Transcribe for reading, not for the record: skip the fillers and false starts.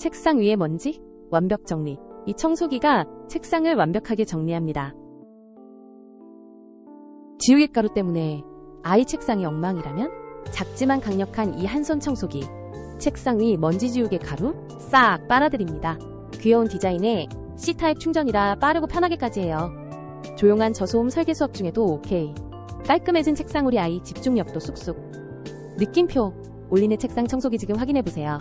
책상 위의 먼지, 완벽 정리. 이 청소기가 책상을 완벽하게 정리합니다. 지우개 가루 때문에 아이 책상이 엉망이라면 작지만 강력한 이 한 손 청소기. 책상 위 먼지 지우개 가루 싹 빨아들입니다. 귀여운 디자인에 C타입 충전이라 빠르고 편하게까지 해요. 조용한 저소음 설계 수업 중에도 오케이. 깔끔해진 책상 우리 아이 집중력도 쑥쑥. 느낌표 올리는 책상 청소기 지금 확인해보세요.